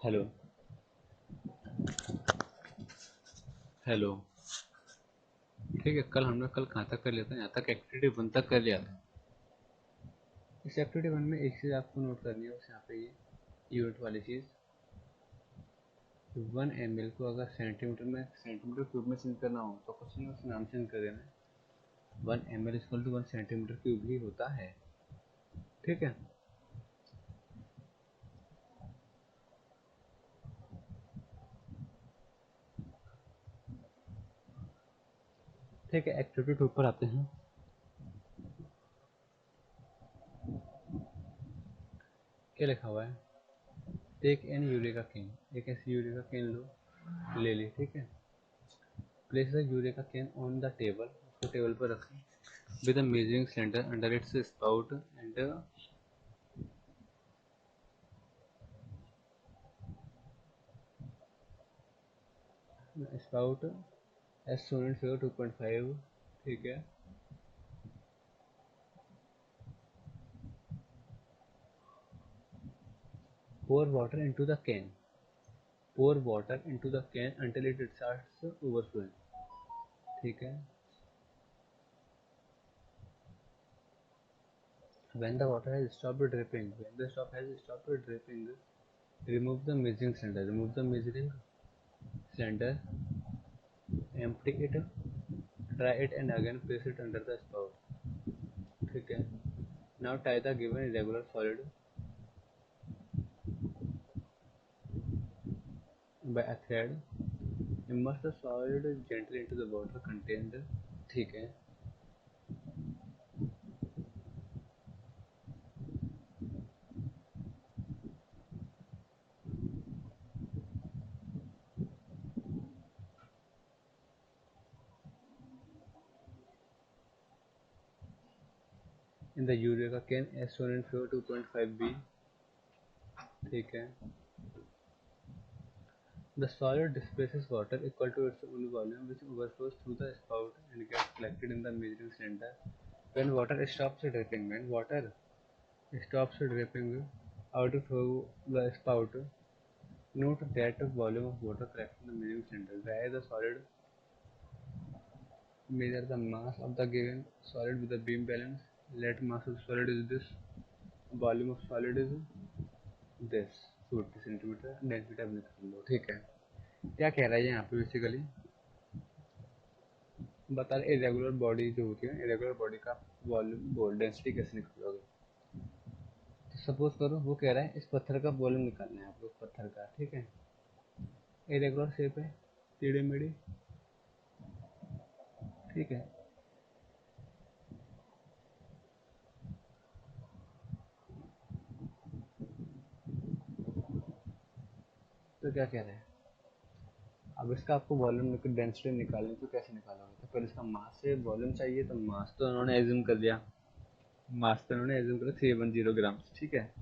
Hello. Hello. ठीक है, कल कहाँ तक कर लिया था? यहाँ तक एक्टिविटी 1 तक कर लिया था। इस एक्टिविटी 1 में एक चीज़ आपको नोट करनी है, बस यहाँ पे ये यूनिट वाली चीज़। 1 ml को अगर सेंटीमीटर क्यूब में चेंज करना हो तो कुछ नहीं, उसका नाम चेंज कर देना है। 1 ml equal to 1 centimetre cube ही होता है। ठीक है, ठीक है। एक्टिविटी 2 पर आते हैं। क्या लिखा हुआ है? Take an eureka can. एक ऐसी यूरेका कैन ले ली। ठीक है, place the eureka can on the table. उसको टेबल पर रखें with a measuring cylinder under its spout and spout as shown in figure 2.5। ठीक है, pour water into the can। pour water into the can until it starts overflowing। ठीक है, when the water has stopped dripping, remove the measuring cylinder, empty it, try it and again place it under the spout। ठीक है, now tie the given irregular solid by a thread। immerse the solid gently into the water contained। ठीक है, in the eureka can as shown in figure 2.5b। ठीक है, the solid displaces water equal to its own volume which overflows through the spout and gets collected in the measuring cylinder when water stops dripping। Out through the spout, note that volume of water collected in the measuring cylinder। Dry the solid, measure the mass of the given solid with the beam balance। Let mass of solid is this, volume of solid is this 40 centimetre, density आप निकाल लो। ठीक है, क्या कह रहा है यहाँ पे बेसिकली बता रहे इरेगुलर बॉडी जो होती है, इरेगुलर बॉडी का वॉल्यूम डेंसिटी कैसे निकालोगे। तो सपोज करो वो कह रहा है इस पत्थर का वॉल्यूम निकालना है आपको, पत्थर का। ठीक है, इरेगुलर शेप है, टेढ़ी मेढ़ी। ठीक है, तो क्या कह रहे हैं, अब इसका आपको वॉल्यूम डेंसिटी निकालनी, तो कैसे निकालोगे? तो पहले इसका मास से वॉल्यूम चाहिए, तो मास तो उन्होंने एज्यूम कर लिया, 310 ग्राम। ठीक है,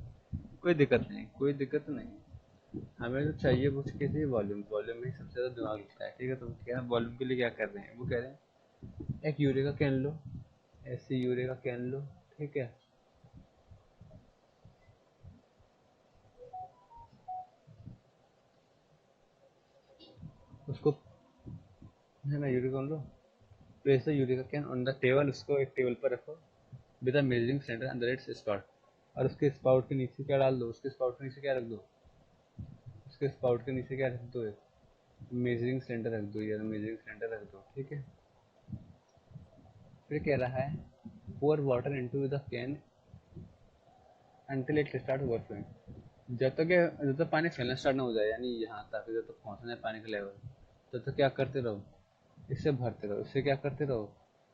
कोई दिक्कत नहीं, कोई दिक्कत नहीं। हमें जो चाहिए वो कैसे वॉल्यूम, वॉल्यूम में सबसे ज़्यादा दिमाग लगता है। ठीक है, तो क्या वॉल्यूम के लिए क्या कर रहे हैं, वो कह रहे हैं एक यूरे का कैन लो, ऐसे यूरे का कैन लो। ठीक है, उसको है ना यूरे कैन लो, प्लेस द यूरे का कैन ऑन द टेबल। उसको एक टेबल पर रखो with a measuring centre under its spout. और उसके स्पाउट के नीचे क्या डाल दो, उसके स्पाउट के नीचे क्या रख दो, उसके स्पाउट के नीचे क्या रख दो, एक मेजरिंग सेंटर रख दो, यार मेजरिंग सेंटर रख दो। ठीक है, फिर कह रहा है pour water into the can until it start overflowing। जब तक पानी फैलना स्टार्ट ना हो जाए, यानी यहाँ तक जब तक पहुँचना है पानी का लेवल, तब तक क्या करते रहो, इससे भरते रहो, इससे क्या करते रहो,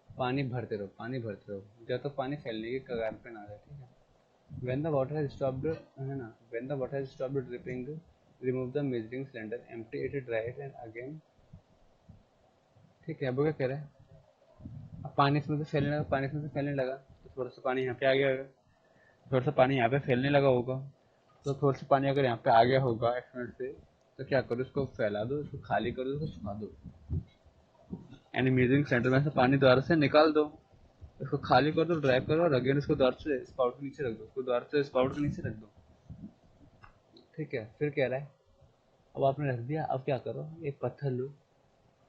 पानी भरते रहो, पानी भरते रहो जब तक पानी फैलने की कगार पे ना जाए। ठीक है, when the water has stopped, है ना, when the water has stopped dripping, remove the measuring cylinder, empty it, dry it and again। ठीक है, अब क्या कह रहा है, अब पानी इसमें से फैलने लगा, पानी इसमें से फैलने लगा, तो थोड़ा सा पानी यहाँ पे आ गया, थोड़ा सा पानी यहाँ पे फैलने लगा होगा, तो थोड़ा सा पानी अगर यहाँ पे आ गया होगा एक मिनट से, तो क्या करो, इसको फैला दो, इसको खाली करो, इसको सुखा दो, यानी मेजरिंग सेंटर में से पानी दोबारा से निकाल दो, इसको खाली कर दो, ड्राई करो और अगेन इसको दोबारा से स्पाउट के नीचे रख दो, इसको दोबारा से स्पाउट के नीचे रख दो। ठीक है, फिर कह रहा है अब आपने रख दिया। अब क्या करो, एक पत्थर लो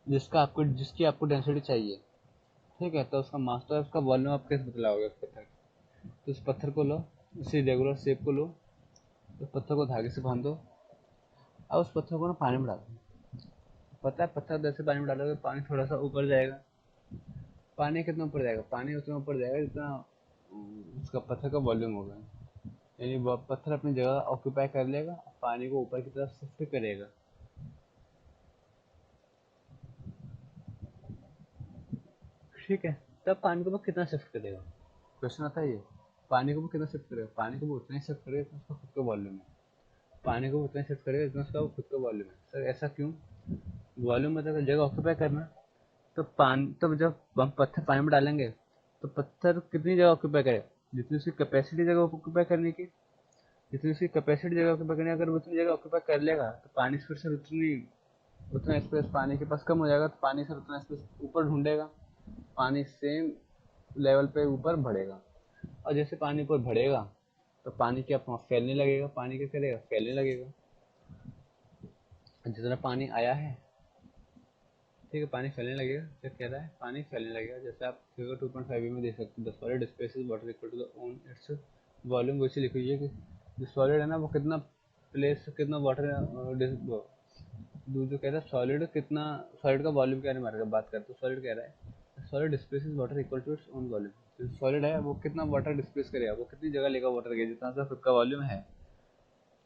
जिसकी आपको डेंसिटी चाहिए, ठीक है। तो उसका मास तो है, उसका वॉल्यूम आप कैसे बतलाओगे उस पत्थर का? तो उस पत्थर को लो, उसी रेगुलर शेप को लो, उस पत्थर को धागे से बांध दो। अब उस पत्थर को ना पानी में डालो। पता है पत्थर जैसे पानी में डालोगे पानी थोड़ा सा ऊपर जाएगा। पानी कितना ऊपर जाएगा? पानी उतना ऊपर जाएगा जितना उसका पत्थर का वॉल्यूम होगा। यानी वो पत्थर अपनी जगह ऑक्यूपाई कर लेगा, पानी को ऊपर की तरफ शिफ्ट करेगा। ठीक है। तब पानी को वो कितना शिफ्ट करेगा? क्वेश्चन आता है ये। पानी को वो कितना शिफ्ट करेगा? पानी को वो उतना ही शिफ्ट करेगा जितना उसका खुद का वॉल्यूम है। पानी को वो उतना ही शिफ्ट करेगा जितना उसका खुद का वॉल्यूम है। सर ऐसा क्यों? वॉल्यूम मतलब जगह ऑक्यूपाई करना। तो पानी, तो जब हम पत्थर पानी में डालेंगे तो पत्थर कितनी जगह ऑक्यूपाई करेगा? जितनी उसकी कैपेसिटी जगह ऑक्यूपाई करने की, जितनी उसकी कैपेसिटी जगह ऑक्यूपाई करने की, अगर वो उतनी जगह ऑक्यूपाई कर लेगा तो पानी फिर से उतना स्पेस पानी के पास कम हो जाएगा। तो पानी फिर उतना स्पेस ऊपर ढूंढेगा, पानी सेम लेवल पे ऊपर बढ़ेगा। और जैसे पानी ऊपर बढ़ेगा तो पानी क्या फैलने लगेगा, पानी क्या करेगा? फैलने लगेगा। जितना पानी आया है, ठीक है, पानी फैलने लगेगा। क्या कह रहा है? पानी फैलने लगेगा। जैसे आप फिगर 2.5 में देख सकते हैं, the solid spaces water equal to the own its volume. वैसे लिखो ये कि जो सॉलिड है ना वो कितना प्लेस, कितना वाटर, जो कह रहा है सॉलिड कितना, सॉलिड का वॉल्यूम क्या नहीं मारेगा, बात करते सॉलिड कह रहा है solid displaces water equal to its own volume. जो सॉलिड है वो कितना वाटर डिस्प्लेस करेगा, वो कितनी जगह लेगा वाटर के, जितना सा खुद का वॉल्यूम है।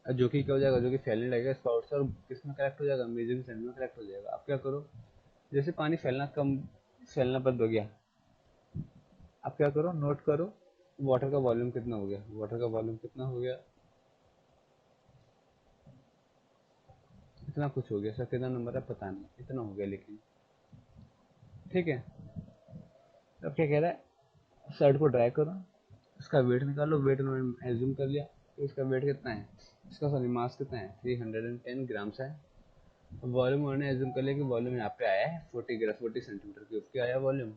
जो कि क्या हो जाएगा, जो कि फैलने लगेगा स्पाउट से, और किस में करेक्ट हो जाएगा? मेजरिंग सेंटर में करेक्ट हो जाएगा। आप क्या करो, जैसे पानी फैलना बंद हो गया, आप क्या करो, नोट करो वाटर का वॉल्यूम कितना हो गया। वाटर का वॉल्यूम कितना हो गया? इतना कुछ हो गया। सर कितना नंबर है पता नहीं, इतना हो गया लेकिन, ठीक है। अब क्या कह रहा है, शर्ट को ड्राई करो, इसका वेट निकालो। वेट उन्होंने एज्यूम कर लिया कि इसका वेट कितना है, इसका सॉरी मास कितना है, 310 ग्राम्स है। वॉल्यूम उन्होंने एज्यूम कर लिया कि वॉल्यूम यहाँ पे आया है 40 सेंटीमीटर क्यूब। क्या आया वॉल्यूम?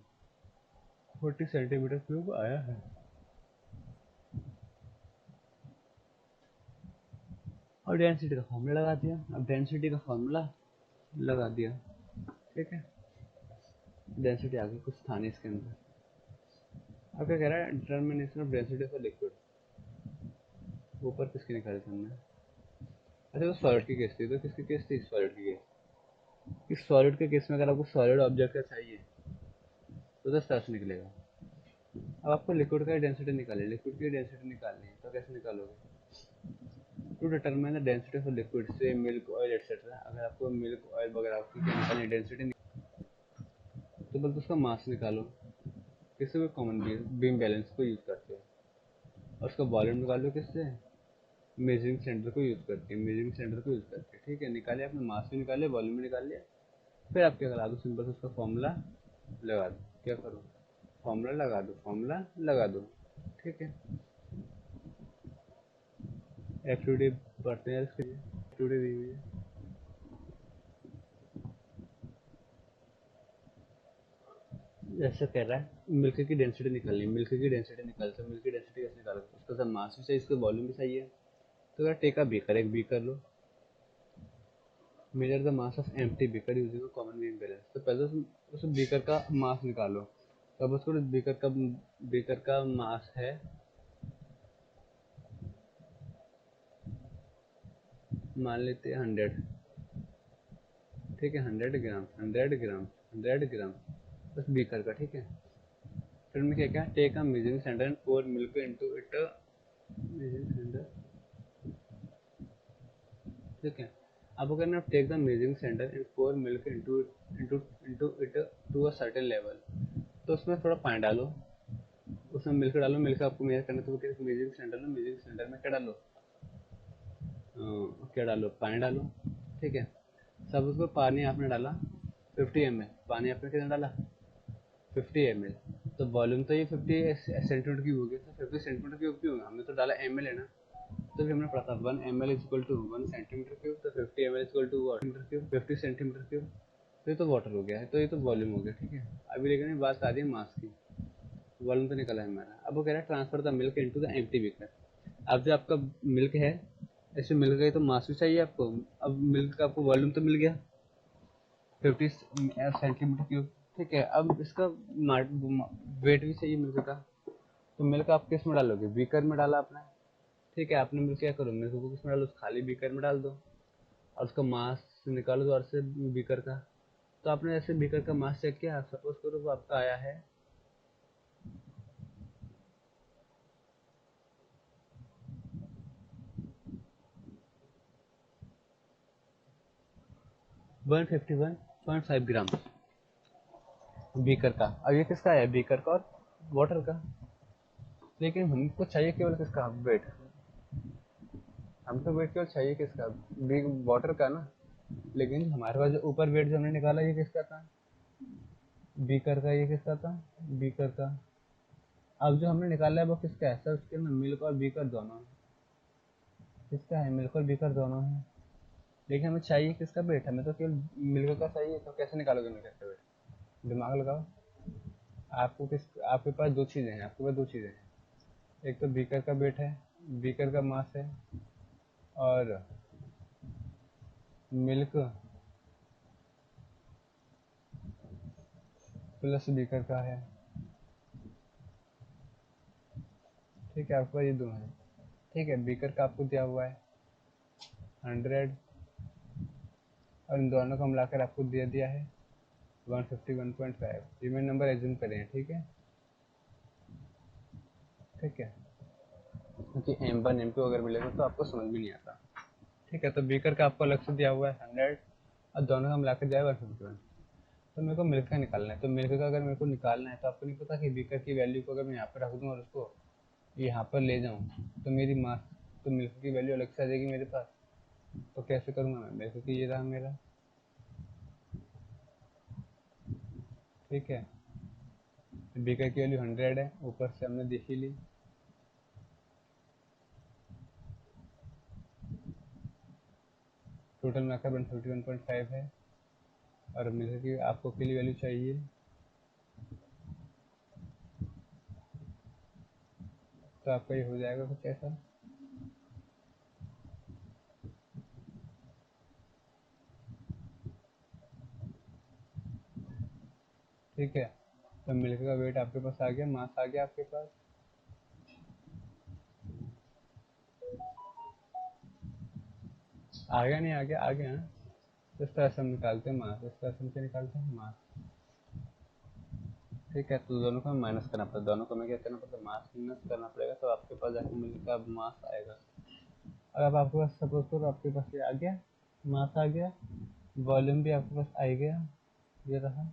40 सेंटीमीटर क्यूब आया है। और डेंसिटी का फॉर्मूला लगा दिया। अब डेंसिटी का फॉर्मूला लगा दिया, ठीक है। डेंसिटी आ गई, कुछ था नहीं इसके अंदर। अब क्या कह रहा है, determination of density for liquid. ऊपर किसकी निकाली थे हमने? अच्छा तो सॉलिड की केस थी, तो किसकी केस थी? सॉलिड की केस। इस सॉलिड के केस में अगर आपको सॉलिड ऑब्जेक्ट का चाहिए तो सर्च निकलेगा। अब आपको लिक्विड का डेंसिटी निकालनी है, लिक्विड की डेंसिटी निकालनी है, तो कैसे निकालोगे? To determine the density of liquid से मिल्क ऑयल एटसेट्रा। अगर आपको मिल्क ऑयल वगैरह की निकालनी डेंसिटी, तो बस उसका मास निकालो। किसी भी कॉमन बीम बैलेंस को यूज करते हैं। और उसका वॉल्यूम निकालो किससे? मेजरिंग सेंटर को यूज करके, मेजरिंग सेंटर को यूज करके, ठीक है। निकाले आपने, मास भी निकाले, वॉल्यूम भी निकाल लिया। फिर आप क्या करा दो, सिंपल से उसका फॉर्मूला लगा दो। क्या करो, फॉर्मूला लगा दो, फॉर्मूला लगा दो, ठीक है। एक्टिविटी पढ़ते हैं, इसके लिए एक्टिविटी दी हुई है। जैसे कह रहा है मिल्क की डेंसिटी निकालनी है, मिल्क की डेंसिटी निकाल, तो मिल्क की डेंसिटी कैसे निकालोगे? उसका सब मास भी चाहिए, इसका वॉल्यूम भी चाहिए। तो अगर टेक अ बीकर, एक beaker low, major the mass of empty beaker using common beam balance. तो पहले उस बीकर का मास निकालो। तब उसको बीकर का मास है, मान लेते हैं 100, ठीक है। 100 ग्राम, 100 ग्राम, 100 ग्राम उस बीकर का, ठीक है। फिर मैं क्या क्या, take a measuring centre and pour milk into it, measuring centre, ठीक है। आपको करना है take the measuring centre and pour milk into into into it to a certain level. तो उसमें थोड़ा पानी डालो, उसमें मिल्क डालो। मिल्क आपको मेजर करना, तो मेजरिंग सेंटर लो, मेजरिंग सेंटर में क्या डालो, क्या डालो, पानी डालो, ठीक है। सब उसको पानी आपने डाला 50 ml, पानी आपने कितना डाला 50 ml। तो वॉल्यूम तो ये 50 सेंटीमीटर क्यूब हो गया। तो 50 सेंटीमीटर क्यूब क्यों, हमने तो डाला ml है ना। तो भी हमने पढ़ा था 1 ml is equal to 1 centimetre cube. तो 50 ml is equal to water cube, 50 centimetre cube. तो ये तो वाटर हो गया है, तो ये तो वॉल्यूम हो गया, ठीक है। अभी लेकिन बात आ रही है मास की। वॉल्यूम तो निकला है हमारा। अब वो कह रहा है transfer the milk into the empty beaker. अब जो आपका मिल्क है ऐसे मिल गई तो मास भी चाहिए आपको। अब मिल्क का आपको वॉल्यूम तो मिल गया 50 सेंटीमीटर क्यूब। ठीक है, अब इसका वेट भी चाहिए मिल्क का। तो मिल्क आप किस में डालोगे, बीकर में डाला आपने। ठीक है, आपने मिल्क क्या करो, मिल्क को किस में डालो, खाली बीकर में डाल दो और उसका मास निकालो द्वार से बीकर का। तो आपने ऐसे बीकर का मास चेक किया, सपोज करो वो आपका आया है 151.5 ग्राम बीकर का। अब ये किसका है, बीकर का और वाटर का। लेकिन हमको चाहिए केवल किसका, वेट। हमको वेट केवल चाहिए किसका, बिग वाटर का ना। लेकिन हमारे पास जो ऊपर वेट जो हमने निकाला ये किसका था, बीकर का। ये किसका था, बीकर का। अब जो हमने निकाला है वो किसका है सर, उसके अंदर मिल्क और बीकर दोनों है। किसका है, मिल्क और बीकर दोनों है। लेकिन हमें चाहिए किसका वेट, हमें तो केवल मिल्क का चाहिए। तो कैसे निकालोगे मिल्क का वेट, दिमाग लगाओ। आपको किस, आपके पास दो चीज़ें हैं, आपके पास दो चीज़ें हैं। एक तो बीकर का वेट है, बीकर का मास है, और मिल्क प्लस बीकर का है। ठीक है, आपके पास ये दो है। ठीक है, बीकर का आपको दिया हुआ है 100, और इन दोनों को मिलाकर आपको दे दिया है 151.5। ये मैंने नंबर एज्यूम करे हैं। ठीक है, ठीक है, क्योंकि M1 M2 अगर मिलेगा तो आपको समझ में नहीं आता। ठीक है, तो बीकर का आपको अलग से दिया हुआ है 100, और दोनों का मिलाकर दिया हुआ है 151। तो मेरे को मिल्क का निकालना है। तो मिल्क का अगर मेरे को निकालना है तो आपको नहीं पता कि बीकर की वैल्यू को अगर मैं यहाँ पर रख दूँ और उसको यहाँ पर ले जाऊँ तो मेरी मास, तो मिल्क की वैल्यू अलग से आ जाएगी मेरे पास। तो कैसे करूँगा मैं, मिल्क की ये रहा मेरा। ठीक है, बीकर की वैल्यू 100 है, ऊपर से हमने देख ही ली। टोटल मिलाकर 151.5 है, और मिल्क की आपको के लिए वैल्यू चाहिए। तो आपका ये हो जाएगा कुछ ऐसा। ठीक है, तो मिल्क का वेट आपके पास आ गया, मास आ गया आपके पास। आ गया, नहीं आ गया, आ गया ना। इस तरह से हम निकालते हैं मास, इस तरह से हम क्या निकालते हैं, मास। ठीक है, तो दोनों को हमें माइनस करना पड़ता है, दोनों को हमें क्या करना पड़ता है, मास माइनस करना पड़ेगा। तो आपके पास जाकर मिल्क का मास आएगा। और अब आपके पास सपोज करो आपके पास ये आ गया, मास आ गया, वॉल्यूम भी आपके पास आ ही गया, ये रहा।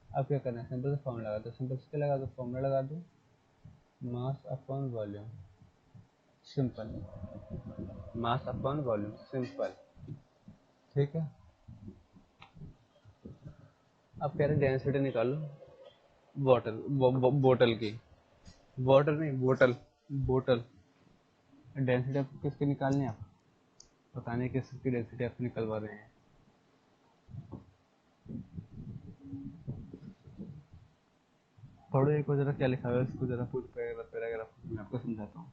अब क्या करना है, सिंपल से फॉर्मूला लगा दो। सिंपल से क्या लगा दो, फॉर्मूला लगा दो, mass upon volume. Simple, mass upon volume, simple. ठीक है, अब कह रहे डेंसिटी निकालो वाटर, बोतल की। वाटर नहीं, बोतल, बोतल। डेंसिटी आपको किसकी निकालनी है, आप पता नहीं किसकी डेंसिटी आप निकलवा रहे हैं। पढ़ो एक बार जरा क्या लिखा हुआ है, इसको जरा पूरी पैराग्राफ पैराग्राफ मैं आपको समझाता हूँ।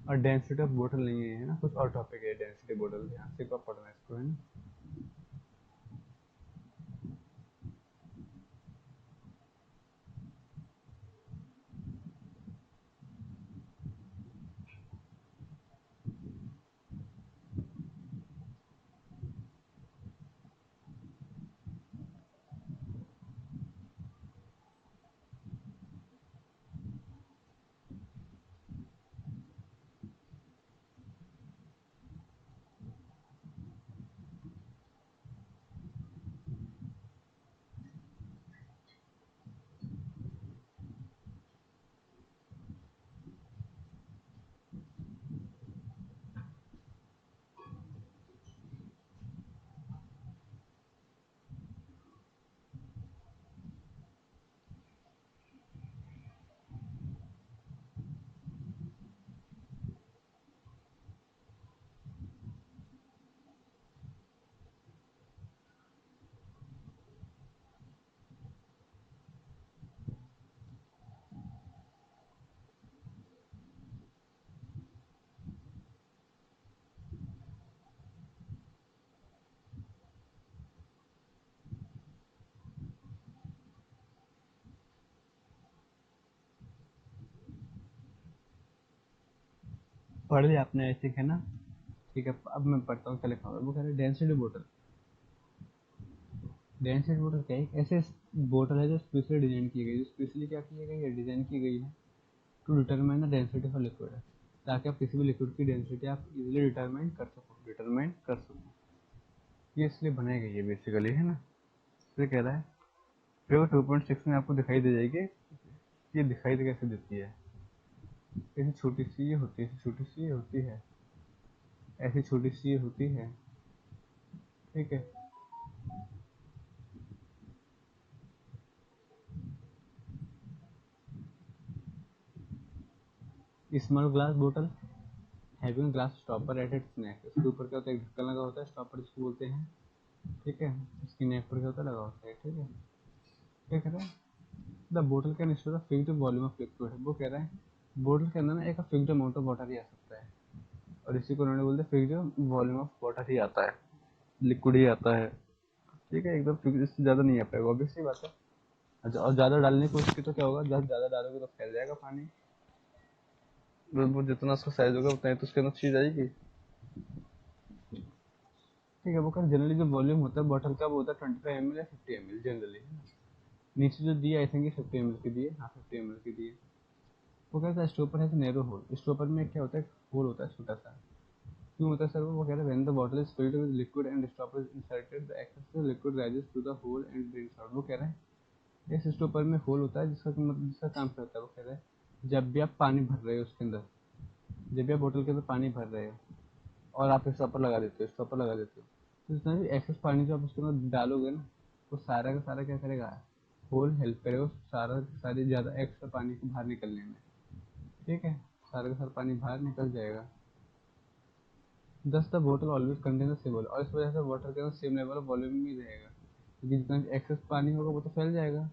और डेंसिटी ऑफ बोतल नहीं है ना, कुछ और टॉपिक है डेंसिटी बोतल, ध्यान से एक बार पढ़ना इसको, है ना। पढ़ लिया आपने ऐसे है ना। ठीक है, अब मैं पढ़ता हूँ क्या लिखा हुआ है। वो कह रहे हैं डेंसिटी बोतल। डेंसिटी बोतल क्या है, एक ऐसे बोतल है जो स्पेशली डिजाइन की गई है, जो स्पेशली क्या की गई है, डिजाइन की गई है to determine the density of liquid, ताकि आप किसी भी लिक्विड की डेंसिटी आप इजीली डिटरमाइन कर सको। ये इसलिए बनाई गई है बेसिकली, है ना। तो कह रहा है फिगर 2.6 में आपको दिखाई दे जाएगी, ये दिखाई दे कैसे देती है। ऐसी छोटी सी ये होती है, ऐसी छोटी सी ये होती है, ऐसी छोटी सी ये होती है, ठीक है। स्मॉल ग्लास बोतल having glass stopper at its neck, इसके ऊपर क्या होता है, एक ढक्कन लगा होता है, स्टॉपर जिसको बोलते हैं, ठीक है। इसकी नेक पर क्या होता है, लगा होता है, ठीक है। क्या कह रहा है, द बोतल can store the fixed volume of liquid. वो कह रहा है बोतल के अंदर ना एक फिक्स्ड अमाउंट ऑफ वाटर ही आ सकता है, और इसी को उन्होंने बोलते हैं फिक्स्ड वॉल्यूम ऑफ वाटर ही आता है, लिक्विड ही आता है, ठीक है। एकदम फिक्स्ड, इससे ज़्यादा नहीं आ पाएगा, ऑब्वियस सी बात है। और ज़्यादा डालने की कोशिश की तो क्या होगा, जब ज़्यादा डालोगे तो फैल जाएगा पानी, वो जितना उसका साइज होगा उतना ही तो उसके अंदर चीज आएगी, ठीक है। वो कर जनरली जो वॉल्यूम होता है बॉटल का वो होता है 25 ml या 50 ml जनरली, है ना। नीचे जो दिया आई थिंक 50 ml की दिए, हाँ 50 ml की दिए। वो कहता है स्टॉपर है नैरो होल, स्टॉपर में क्या होता है, होल होता है छोटा सा। क्यों होता है सर, वो कह रहा है when the bottle is filled with liquid and stopper is inserted the excess liquid rises through the hole and drains out. वो कह रहा है इस स्टॉपर में होल होता है, जिसका मतलब जिसका काम क्या होता है, वो कह रहा है जब भी आप पानी भर रहे हो उसके अंदर, जब भी आप बोतल के अंदर पानी भर रहे हो और आप स्टॉपर लगा देते हो, स्टॉपर लगा देते हो, तो जितना भी एक्सेस पानी जो आप उसके अंदर डालोगे ना, वो सारा का सारा क्या करेगा, होल हेल्प करेगा सारा सारी ज़्यादा एक्स्ट्रा पानी को बाहर निकलने में, ठीक है। सारा का सारा पानी बाहर निकल जाएगा। दस द बोतल ऑलवेज कंटेन द सेम, और इस वजह से वाटर के अंदर सेम लेवल ऑफ वॉल्यूम में रहेगा, क्योंकि जितना एक्सेस पानी होगा वो तो फैल जाएगा,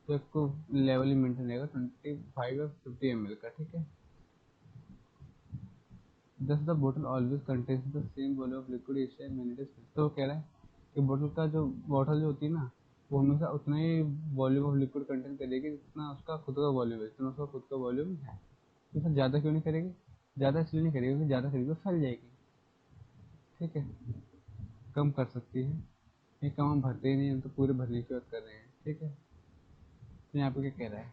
तो आपको लेवल ही मेंटेन रहेगा 25 या 50 ml का, ठीक है। दस द बोतल always contains the same volume of liquid each time when it is filled. तो कह रहा है कि बोतल का जो बॉटल जो होती है ना, वो हमेशा उतना ही वॉल्यूम ऑफ लिक्विड कंटेन करेगी जितना उसका खुद का वॉल्यूम है, जितना उसका खुद का वॉल्यूम है। तो फिर ज़्यादा क्यों नहीं करेगी, ज़्यादा इसलिए नहीं करेगी क्योंकि ज़्यादा करेगी तो फैल जाएगी, ठीक है। कम कर सकती है, ये कम हम भरते ही नहीं, हम तो पूरे भरने की बात कर रहे हैं, ठीक है। तो यहाँ पे क्या कह रहा है,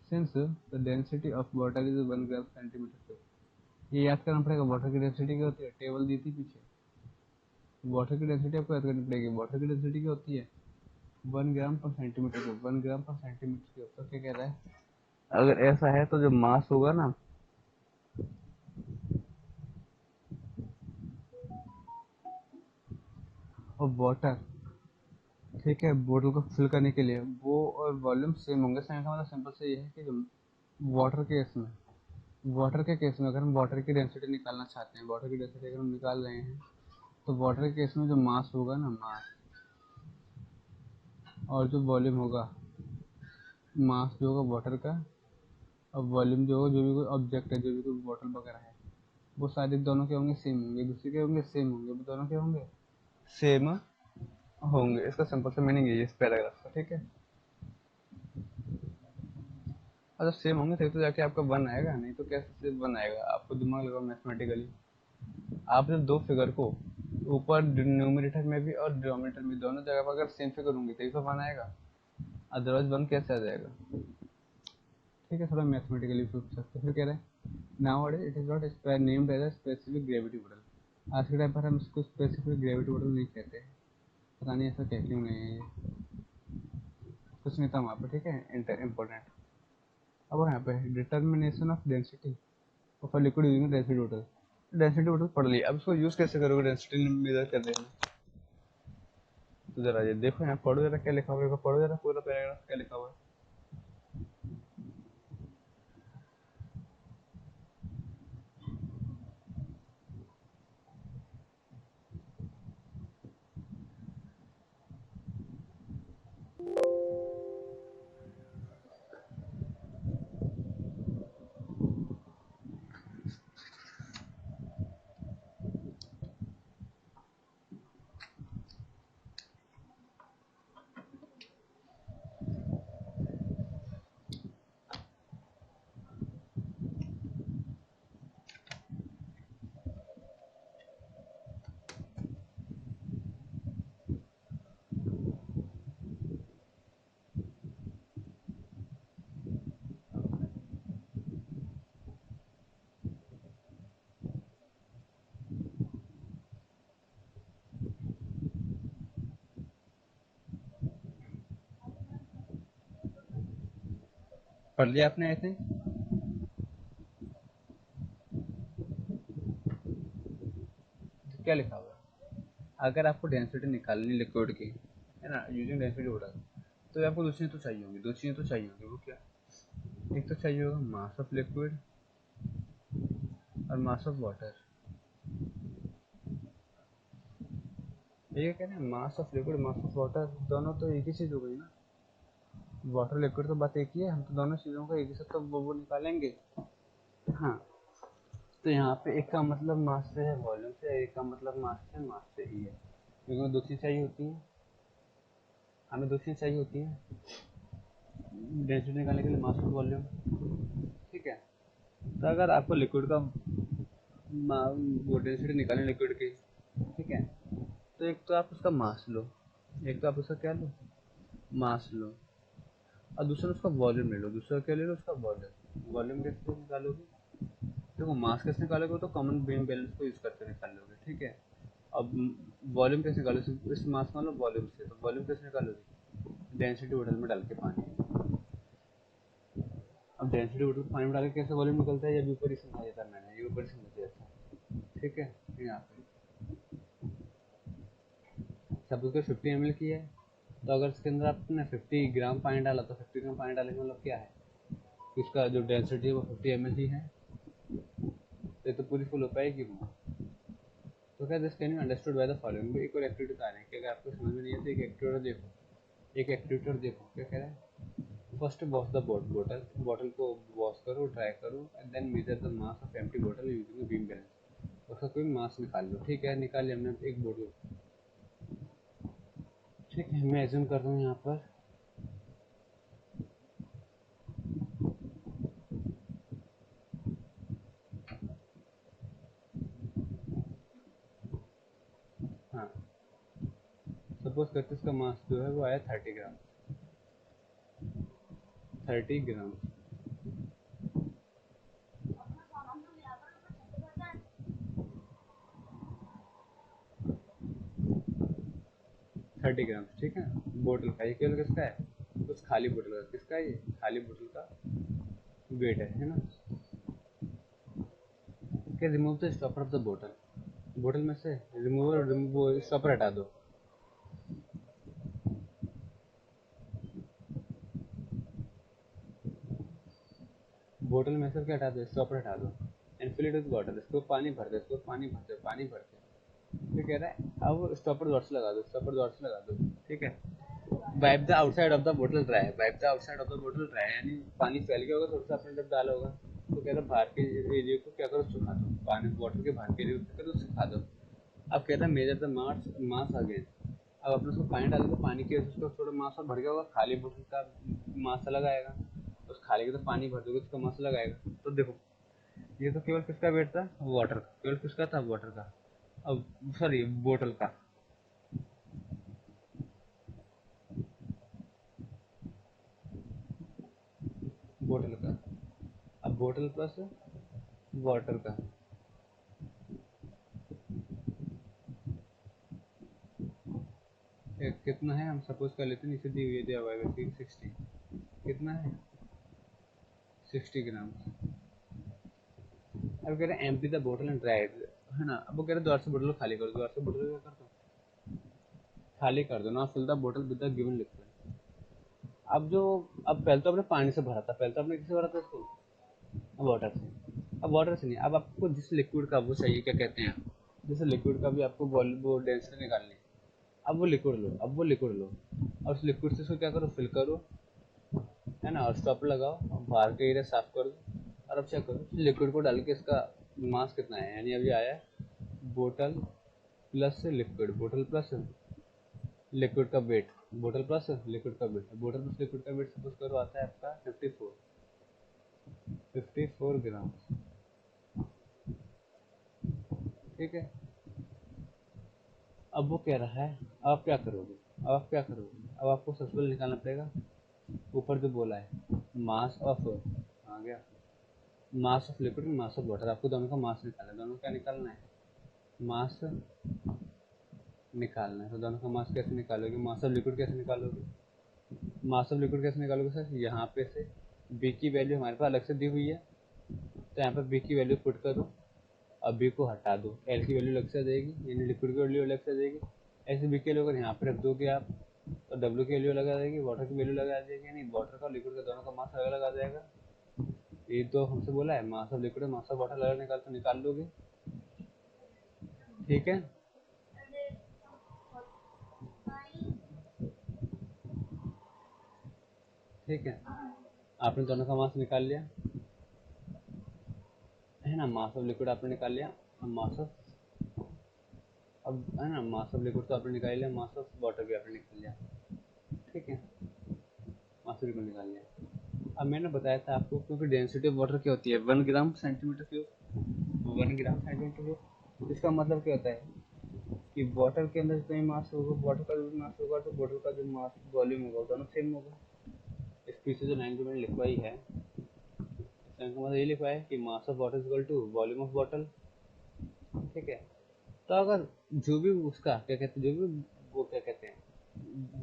since the density of water is 1 gram centimetre, ये याद करना पड़ेगा वाटर की डेंसिटी क्या होती है, टेबल दी थी पीछे। वाटर की डेंसिटी आपको याद करनी पड़ेगी, वाटर की डेंसिटी क्या होती है, 1 ग्राम पर सेंटीमीटर क्यूब, 1 ग्राम पर सेंटीमीटर क्यूब। तो क्या कह रहा है, अगर ऐसा है तो जो मास होगा ना, और वाटर, ठीक है, बोतल को फिल करने के लिए वो और वॉल्यूम सेम होंगे। सेम का मतलब सिंपल से ये है कि जो वाटर के केस में, वाटर के केस में अगर हम वाटर की डेंसिटी निकालना चाहते हैं, वाटर की डेंसिटी अगर हम निकाल रहे हैं, तो वाटर के केस में जो मास होगा ना, मास और जो वॉल्यूम होगा, मास जो होगा वाटर का और वॉल्यूम जो होगा, जो भी कोई ऑब्जेक्ट है, जो भी कोई बॉटल वगैरह है, वो सारे दोनों के होंगे सेम होंगे, दूसरे के होंगे सेम होंगे, वो दोनों के होंगे सेम होंगे। इसका सिंपल सा मीनिंग है इस पैराग्राफ का, ठीक है। अगर सेम होंगे तभी तो जाके आपका वन आएगा, नहीं तो कैसे सिर्फ वन आएगा। आपको दिमाग लगाओ मैथमेटिकली, आप जब दो फिगर को ऊपर न्यूमरेटर में भी और डिनोमिनेटर में दोनों जगह पर अगर सेम फिगर होंगे तभी तो वन आएगा, अदरवाइज वन कैसे आ जाएगा, ठीक है। थोड़ा मैथमेटिकली सोच सकते हैं। फिर कह रहे हैं now it is not named as a specific gravity model. आज के टाइम पर हम इसको स्पेसिफिक ग्रेविटी मॉडल नहीं कहते हैं, पता नहीं ऐसा क्या क्यों नहीं है, ये कुछ नहीं था वहाँ पे, ठीक है, इम्पोर्टेंट। अब यहाँ पे determination of density of a liquid using density model. Density model पढ़ लिया, अब इसको यूज कैसे करोगे डेंसिटी मेजर करने में। तो जरा ये देखो यहाँ पढ़ो जरा क्या लिखा हुआ है, पढ़ो जरा पूरा पैराग्राफ क्या लिखा हुआ है। पढ़ लिया आपने ऐसे? तो क्या लिखा हुआ है? अगर आपको डेंसिटी निकालनी लिक्विड की, है ना, यूजिंग डेंसिटी ऑर्डर, तो आपको दो चीज़ें तो चाहिए होंगी, दो चीज़ें तो चाहिए होंगी। वो क्या? एक तो चाहिए होगा मास ऑफ लिक्विड और मास ऑफ वाटर। ये कह रहे हैं mass of liquid mass of water, दोनों तो एक ही चीज़ हो गई ना। वाटर लिक्विड तो बात एक ही है, हम तो दोनों चीज़ों का एक ही साथ तो वो निकालेंगे। हाँ, तो यहाँ पे एक का मतलब मास से है, वॉल्यूम से, एक का मतलब मास से ही है, क्योंकि दो चीज़ चाहिए होती है, हमें दो चीज़ चाहिए होती है डेंसिटी निकालने के लिए, मास और वॉल्यूम। ठीक है, तो अगर आपको लिक्विड का वो डेंसिटी निकालनी लिक्विड की, ठीक है, तो एक तो आप उसका मास लो, एक तो आप उसका क्या लो, मास लो, और दूसरा उसका वॉल्यूम ले लो। दूसरा क्या ले लो, उसका वॉल्यूम। वॉल्यूम कैसे निकालोगे? देखो मास कैसे निकालोगे, तो कॉमन बीम बैलेंस को यूज करके निकाल लोगे, ठीक है। अब वॉल्यूम कैसे निकालोगे? इस मास मान लो वॉल्यूम से, तो वॉल्यूम कैसे निकालोगे? डेंसिटी बोतल में डाल के पानी। अब डेंसिटी बोतल पानी में डाल के कैसे वॉल्यूम निकलता है, ये भी ऊपर ही समझाया था मैंने, ये ऊपर ही समझाया था, ठीक है। यहाँ पे सपोज कर 50 ml की है, तो अगर इसके अंदर आपने 50 ग्राम पानी डाला, तो 50 ग्राम पानी डालने का मतलब क्या है, उसका जो डेंसिटी है वो 50 ml ही है, तो ये तो पूरी फुल हो पाएगी वो। तो क्या this can be understood by the following. एक और एक्टिविटी बता रहे हैं कि अगर आपको समझ में नहीं आती, एक एक्टिविटी देखो, एक एक्टिविटी देखो क्या कह रहा है। फर्स्ट वॉश द बोतल, बोतल को वॉश करो, ड्राई करो, and then measure the mass of empty बोतल यूजिंग बीम बैलेंस। उसका कोई मास निकाल लो, ठीक है, निकाल लिया हमने एक बोतल, ठीक है। मैं एज्यूम कर रहा हूँ यहाँ पर, हाँ, सपोज करते इसका मास जो है वो आया 30 ग्राम, 30 ग्राम, 30 ग्राम, ठीक है। बोतल का ये केवल किसका है, उस खाली बोतल का, किसका है ये खाली बोतल का वेट है ना। Okay, remove the stopper of the बोतल, बोतल में से रिमूव स्टॉपर हटा दो। बोतल में से क्या हटा दो, स्टॉपर हटा दो, and fill it with water, इसको पानी भर दो, इसको पानी भरते पानी भरते, फिर कह रहा है अब स्टॉपर डॉट से लगा दो, स्टॉपर डॉट से लगा दो, ठीक है। Wipe the outside of the बोतल dry, wipe the outside of the बोतल ड्राई, यानी पानी फैल गया होगा थोड़ा सा, आपने जब डाला होगा, तो कह रहा है बाहर के एरिया को क्या करो, सुखा दो, पानी वाटर के बाहर के एरिया को क्या करो, सुखा दो। अब कहता है मेजर द मास अगेन। अब अपने उसको पानी डाले तो पानी की वजह से उसका थोड़ा मास और बढ़ गया होगा, खाली बोतल का मास अलग आएगा, उस खाली के तो पानी भर दोगे उसका मास अलग आएगा। तो देखो ये तो केवल किसका वेट था, वाटर का, केवल किसका था, वाटर का, अब सॉरी बोतल का, बोतल का, अब बोतल प्लस वाटर का, कितना है, हम सपोज कर लेते हैं नीचे दी हुई है, दिया हुआ है वैसे 60, कितना है 60 ग्राम। अब कह रहे हैं एम्प्टी द बोतल एंड ड्राई इट, है ना। अब वो कह रहे हैं द्वार से बोतल खाली कर दो, द्वार से बोतल क्या कर दो, खाली कर दो ना, फिल द बोतल विद द गिवन लिक्विड। अब जो, अब पहले तो आपने पानी से भरा था, पहले तो आपने किससे भरा था इसको, वाटर से। अब वाटर से नहीं, अब आपको जिस लिक्विड का वो चाहिए, क्या कहते हैं, जैसे लिक्विड का भी आपको वो डेंसिटी निकालनी है, अब वो लिक्विड लो, अब वो लिक्विड लो, और उस लिक्विड से इसको क्या करो, फिल करो, है ना, और स्टॉप लगाओ और बाहर का एरिया साफ कर दो, और अब चेक करो लिक्विड को डाल के इसका मास कितना है, यानी अभी आया बोतल प्लस लिक्विड, बोतल प्लस लिक्विड का वेट, बोतल प्लस लिक्विड का वेट, बोतल प्लस लिक्विड का वेट सपोज करो आता है आपका 54 ग्राम, ठीक है। अब वो कह रहा है, अब आप क्या करोगे, अब आप क्या करोगे, अब आपको सबसे पहले निकालना पड़ेगा ऊपर जो बोला है मास ऑफ, आ गया mass of liquid, mass of water, आपको दोनों का मास निकालना है, दोनों क्या निकालना है, मास निकालना है। तो दोनों का मास कैसे निकालोगे, मास ऑफ लिक्विड कैसे निकालोगे, मास ऑफ लिक्विड कैसे निकालोगे सर, यहाँ पे से बी की वैल्यू हमारे पास अलग से दी हुई है, तो यहाँ पर बी की वैल्यू पुट करो, अब बी को हटा दो, एल की वैल्यू अलग से आ जाएगी, यानी लिक्विड की वैल्यू अलग से आ जाएगी। ऐसे बी की वैल्यू अगर यहाँ पर रख दोगे आप, तो डब्ल्यू की वैल्यू अलग आ जाएगी, वाटर की वैल्यू अलग आ जाएगी, यानी वाटर का लिक्विड का दोनों का मास अलग अलग आ जाएगा। ये तो हमसे बोला है mass of liquid mass of water अलग निकाल, तो निकाल लोगे। ठीक है, ठीक है, आपने दोनों का मास निकाल लिया है ना, मास ऑफ लिक्विड आपने निकाल लिया, अब मास ऑफ, अब है ना मास ऑफ लिक्विड तो आपने निकाल लिया, मास ऑफ वाटर भी आपने निकाल लिया। ठीक है, मास ऑफ लिक्विड निकाल लिया। अब मैंने बताया था आपको, क्योंकि डेंसिटी ऑफ वाटर क्या होती है 1 gram centimetre cube, 1 gram centimetre cube. इसका मतलब क्या होता है कि वाटर के अंदर जितना मास होगा, वाटर का जो मास होगा, तो वाटर का जो मास वॉल्यूम होगा दोनों सेम होगा। इस पीछे जो लाइन को मैंने लिखवाई है, इसका मतलब ये लिखा है कि mass of water is equal to volume of bottle. ठीक है, तो अगर जो भी उसका क्या कहते हैं, जो भी वो क्या कहते हैं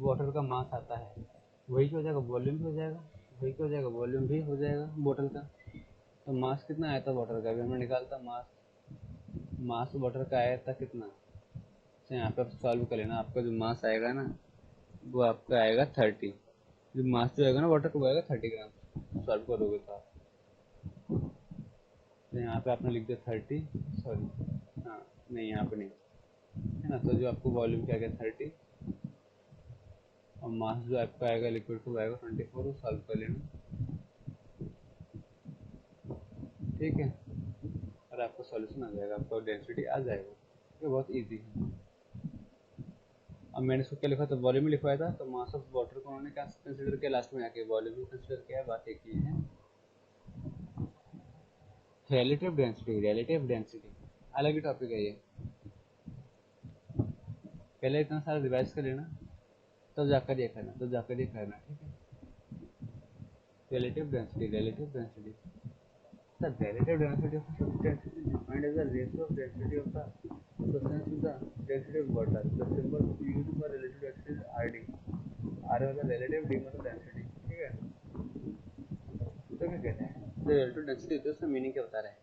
वाटर का मास आता है, वही क्या हो जाएगा, वॉल्यूम भी हो जाएगा, वही क्या हो जाएगा, वॉल्यूम भी हो जाएगा बोतल का। तो मास कितना आया था वाटर का, अभी हमने निकालता मास, मास वाटर का आया था कितना, तो यहाँ पे आप सॉल्व कर लेना, आपका जो मास आएगा ना वो आपका आएगा 30, जो मास जो आएगा ना वाटर का वो आएगा 30 ग्राम, सॉल्व करोगे तो आप, तो यहाँ पे आपने लिख दिया 30, सॉरी हाँ नहीं यहाँ पे नहीं है ना, तो जो आपको वॉल्यूम क्या गया 30, और मास जो आपका आएगा लिक्विड को आएगा 24, वो सॉल्व कर लेना। ठीक है, और आपका सॉल्यूशन आ जाएगा, आपका डेंसिटी आ जाएगा, ये बहुत इजी है। अब मैंने इसको क्या लिखा था, वॉल्यूम में लिखवाया था, तो मास ऑफ वाटर को उन्होंने क्या कंसिडर किया, लास्ट में आके वॉल्यूम भी कंसिडर किया है, बात एक ही है। रिलेटिव डेंसिटी, रिलेटिव डेंसिटी अलग ही टॉपिक है ये, पहले इतना सारा रिवाइज कर लेना, तब जाकर ये करना, तब जाकर ये करना। ठीक है, relative density, relative density, the relative density of a substance is defined as the ratio of density of the substance to the density of water. The symbol used for relative density is RD, R वाला relative, D मतलब density। ठीक है, तो क्या कहते हैं, जो relative density होती है उसका मीनिंग क्या बता रहा है,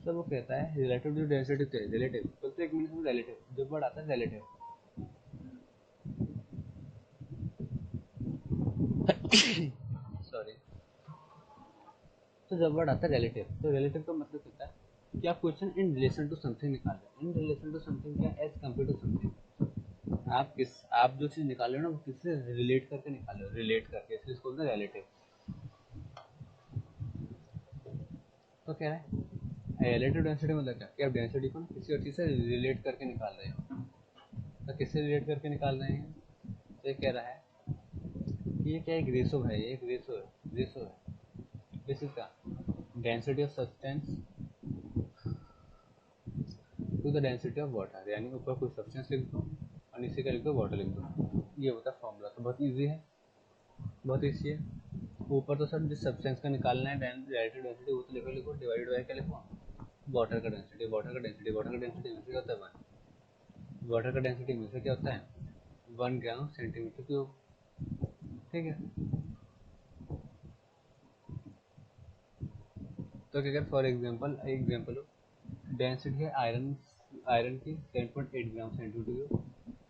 तो वो कहता है रिलेटिव जो डेंसिटी होती है, रिलेटिव बोलते एक मीनिंग रिलेटिव, जो वर्ड आता है रिलेटिव, सॉरी, तो जब वर्ड आता है रिलेटिव, तो रिलेटिव का मतलब होता है कि आप question in relation to something निकाल रहे हैं, इन रिलेशन टू समथिंग क्या, एज कम्पेयर टू समथिंग, आप जो चीज निकाल रहे हो ना वो किससे रिलेट करके निकाल रहे हो, रिलेट करके, इसलिए इसको बोलते हैं रिलेटिव। तो कह रहा है रिलेटिव डेंसिटी मतलब क्या, कि आप डेंसिटी को किसी और चीज से रिलेट करके निकाल रहे हो, तो किससे रिलेट करके निकाल रहे हैं, तो ये कह रहा है कि ये क्या एक रेशो है, ये एक रेशो है, रेशो है किस का, density of substance to the density of water, यानी ऊपर कोई सब्सटेंस लिख दो और नीचे का लिख दो वाटर लिख दो, ये होता है फॉर्मूला। तो बहुत ईजी है, बहुत ईजी है। ऊपर तो सर जिस सब्सटेंस का निकालना है रिलेटिव डेंसिटी वो तो लिखो, लिखो डिवाइड बाय क्या लिखो, वाटर का डेंसिटी, वाटर का डेंसिटी, वाटर का डेंसिटी में से क्या होता है 1, वाटर का डेंसिटी में से क्या होता है 1 ग्राम सेंटीमीटर क्यूब। ठीक है, तो क्या कहते, फॉर एग्जांपल एग्जांपल हो, डेंसिटी है आयरन, आयरन की 10.8 gram centimetre cube,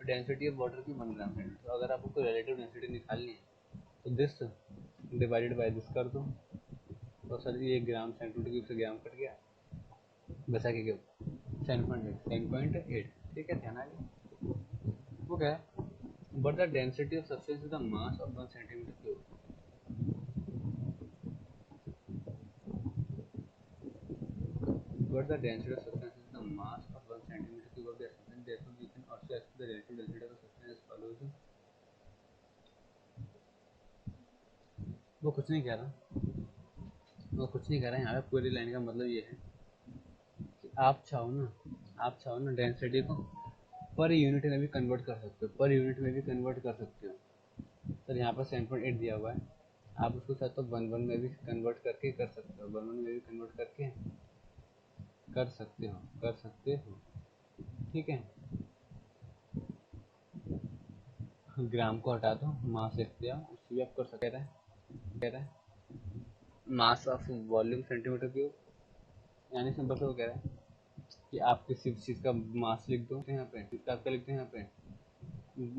density of water की 1 ग्राम सेंटीमीटर। तो अगर आपको रिलेटिव डेंसिटी निकालनी है तो दिस डिवाइडेड बाय दिस कर दो, तो सर ये ग्राम सेंटीमीटर क्यूब से ग्राम कट गया, बचा के क्यूब 10.8, 10.8। ठीक है, ध्यान आ गया, वो क्या है, but the density of substance is the mass of 1 centimetre cube, but the density of substance is the mass of 1 centimeter cube of the substance. Therefore, we can also express the relative density of a substance as follows. वो कुछ नहीं कह रहा, वो कुछ नहीं कह रहा है, यहाँ पे पूरी लाइन का मतलब ये है कि आप चाहो ना डेंसिटी को पर यूनिट में भी कन्वर्ट कर सकते हो, पर यूनिट में भी कन्वर्ट कर सकते हो। सर यहाँ पर 7.8 दिया हुआ है, आप उसको चाहे तो 1 में भी कन्वर्ट करके कर सकते हो, 1 में भी कन्वर्ट करके कर सकते हो, कर सकते हो। ठीक है, ग्राम को हटा दो, मास लिख दिया, उससे भी आप कर सकते हैं। कह रहा है mass of volume centimetre cube, यानी सिंपल से वो कह रहा है कि आप किसी चीज़ का मास लिख दो यहाँ पे, चीज़ का आपका लिखते हैं यहाँ पे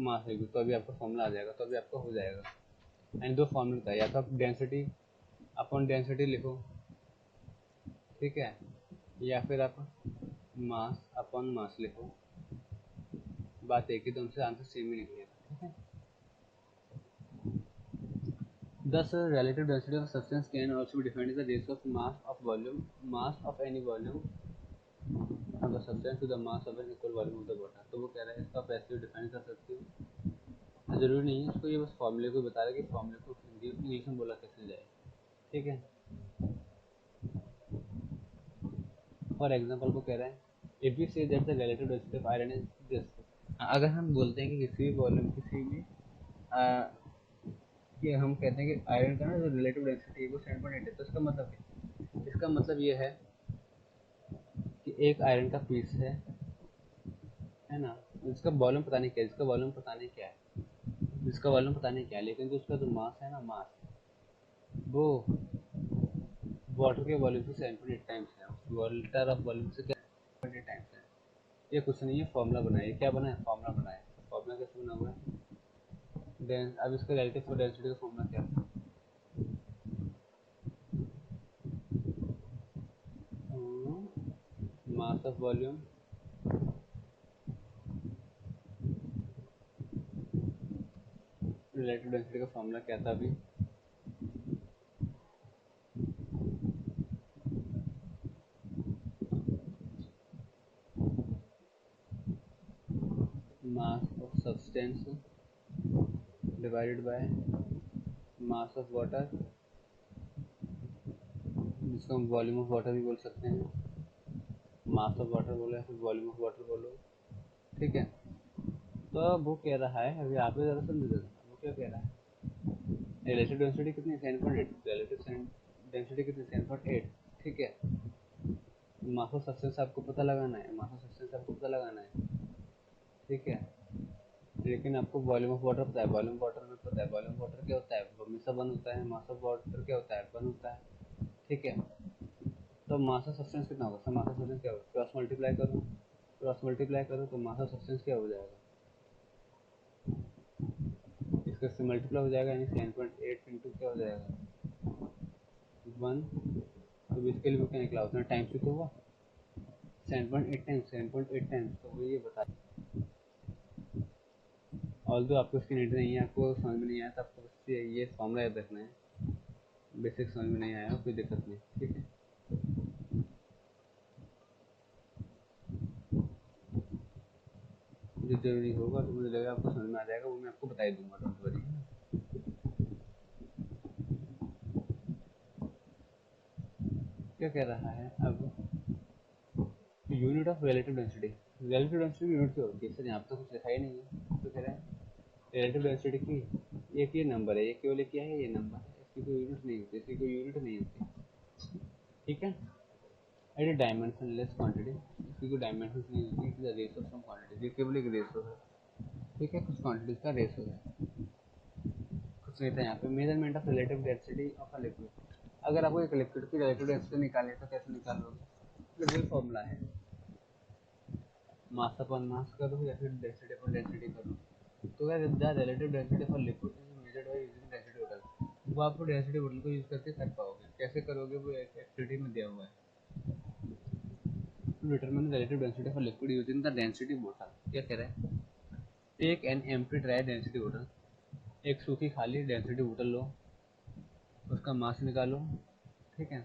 मास लिख दो, तो अभी आपका फॉर्मूला आ जाएगा, तो अभी आपका हो जाएगा। एंड दो फॉर्मूला होता है, या तो आप डेंसिटी अपॉन डेंसिटी लिखो, ठीक है, या फिर आप मास अपॉन मास लिखो, बात एक ही, तो उनसे आंसर सेम ही निकलेगा, ठीक है। Thus, relative density of a substance can also be defined as the ratio of mass of any volume of a substance to the mass of an equal volume of the water। तो वो कह रहा है इसका आप ऐसे define कर सकते हो, जरूरी नहीं है इसको, ये बस फॉर्मूले को बता रहा है कि फॉर्मूले को इंग्लिश में बोला कैसे जाए, ठीक है। फॉर एग्जाम्पल वो कह रहा है if we say that the relative density of iron is this, अगर हम बोलते हैं कि किसी भी वॉल्यूम किसी भी कि हम कहते हैं कि आयरन का ना जो रिलेटिव डेंसिटी है वो 7.8 है, तो इसका मतलब क्या, इसका मतलब ये है कि एक आयरन का पीस है ना, इसका वॉल्यूम पता नहीं क्या है, इसका वॉल्यूम पता नहीं क्या है, इसका वॉल्यूम पता नहीं क्या है, लेकिन जो उसका जो मास है ना, मास वो वाटर के वॉल्यूम से 7.8 टाइम्स है, वाटर ऑफ वॉल्यूम से क्या 7.8 टाइम्स है। ये कुछ नहीं है, फॉर्मूला बनाया, क्या बना है, फॉर्मूला बनाया, फॉर्मूला कैसे बना हुआ है, अब इसका रिलेटिव डेंसिटी का फॉर्मूला क्या है, mass of volume relative density का फॉर्मूला क्या था अभी, mass of substance divided by mass of water, जिसको हम वॉल्यूम ऑफ वाटर भी बोल सकते हैं, मास ऑफ वाटर बोलो या फिर वॉल्यूम ऑफ वाटर बोलो, ठीक है। तो अब वो कह रहा है, अभी आप ही ज़्यादा समझ ज़रा, वो क्या कह रहा है, रिलेटिव डेंसिटी कितनी, 7.8, रिलेटिव डेंसिटी कितनी, 7.8, ठीक है। मास ऑफ सब्सटेंस आपको पता लगाना है, मास ऑफ सब्सटेंस आपको पता लगाना है, ठीक है, लेकिन आपको वॉल्यूम ऑफ वाटर पता है, वॉल्यूम वाटर में पता है, वॉल्यूम वाटर क्या होता है, हमेशा वन होता है, मास ऑफ वाटर क्या होता है, वन होता है, ठीक है। तो मास ऑफ सब्सटेंस कितना होगा, मास ऑफ सब्सटेंस क्या होगा, क्रॉस मल्टीप्लाई करो तो मास ऑफ सब्सटेंस क्या हो जाएगा, इसका से मल्टीप्लाई हो जाएगा, यानी 7.8 इंटू क्या हो जाएगा, वन। तो इसके लिए क्या निकला, उतना टाइम्स ही तो हुआ, 7.8 टाइम्स, 7.8 टाइम्स, तो वो ये बता, ऑल दो आपको इसकी नीड नहीं है, आपको समझ में नहीं आया तो आपको बस ये फॉर्मूला याद रखना है, बेसिक समझ में नहीं आया कोई दिक्कत नहीं, ठीक है। जो जरूरी होगा तो मुझे लगेगा आपको समझ में आ जाएगा, वो मैं आपको बता ही दूंगा, डोंट वरी। क्या कह रहा है अब, unit of relative density, relative density की यूनिट क्या होती है, सर यहाँ तो कुछ लिखा ही नहीं है, तो कह रहा है रिलेटिव डेंसिटी की एक ये नंबर है, ये केवल क्या है, ये नंबर है, इसकी कोई यूनिट नहीं होती, इसकी कोई यूनिट नहीं होती, ठीक है। एट डायमेंशनलेस क्वांटिटी, इसकी कोई डायमेंशन नहीं होती, it is a ratio of some quantity, ये केवल एक रेशियो है, ठीक है, कुछ क्वांटिटीज का रेशियो है, कुछ नहीं था यहाँ पे। Measurement of relative density of a liquid, अगर आपको एक लिक्विड की रिलेटिव डेंसिटी निकालनी है तो कैसे निकालोगे, तो वही फॉर्मूला है, मास अपॉन मास करो या फिर डेंसिटी अपॉन डेंसिटी करो, तो क्या the relative density of a liquid is measured by using density model, वो आपको डेंसिटी मॉडल को यूज करके कर पाओगे, कैसे करोगे वो एक एक्टिविटी में दिया हुआ है, to determine the relative density of a liquid using the density model। क्या कह रहा है, take an empty dry density bottle, एक सूखी खाली डेंसिटी बोतल लो, उसका मास निकालो, ठीक है,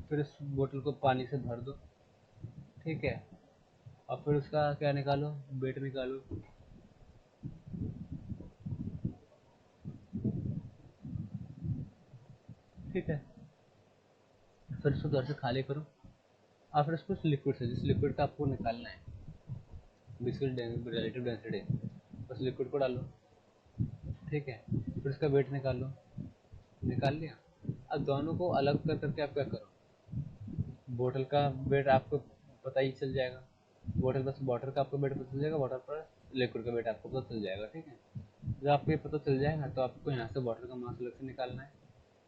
फिर उस बोतल को पानी से भर दो, ठीक है, और फिर उसका क्या निकालो, वेट निकालो, ठीक है, फिर उसको घर से खाली करो, और फिर उसको लिक्विड से, जिस लिक्विड का आपको निकालना है बेसिकली रिलेटिव डेंसिटी, बस लिक्विड को डालो, ठीक है, फिर उसका वेट निकालो, निकाल लिया। अब दोनों को अलग कर करके आप क्या करो, बोतल का वेट आपको पता ही चल जाएगा, बोतल बस वाटर का आपको वेट पता चल जाएगा, वाटर पर लिक्विड का वेट आपको पता चल जाएगा, ठीक है। जब आपको ये पता चल जाएगा तो आपको यहाँ से वाटर का मास अलग से निकालना है,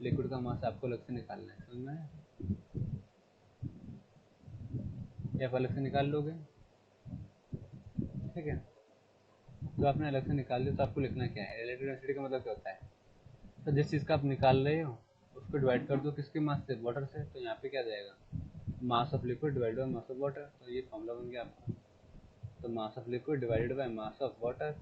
लिक्विड का मास आपको अलग से निकालना है, समझ में आया? या आप अलग से निकाल लोगे, ठीक है। तो आपने अलग से निकाल दिया, तो आपको लिखना क्या है, रिलेटिव डेंसिटी का मतलब क्या होता है? तो जिस चीज़ का आप निकाल रहे हो उसको डिवाइड कर दो किसके मास से, वाटर से। तो यहाँ पे क्या जाएगा, mass of liquid divided by mass of water. तो ये फॉर्मूला बन गया आपका। तो mass of liquid divided by mass of water,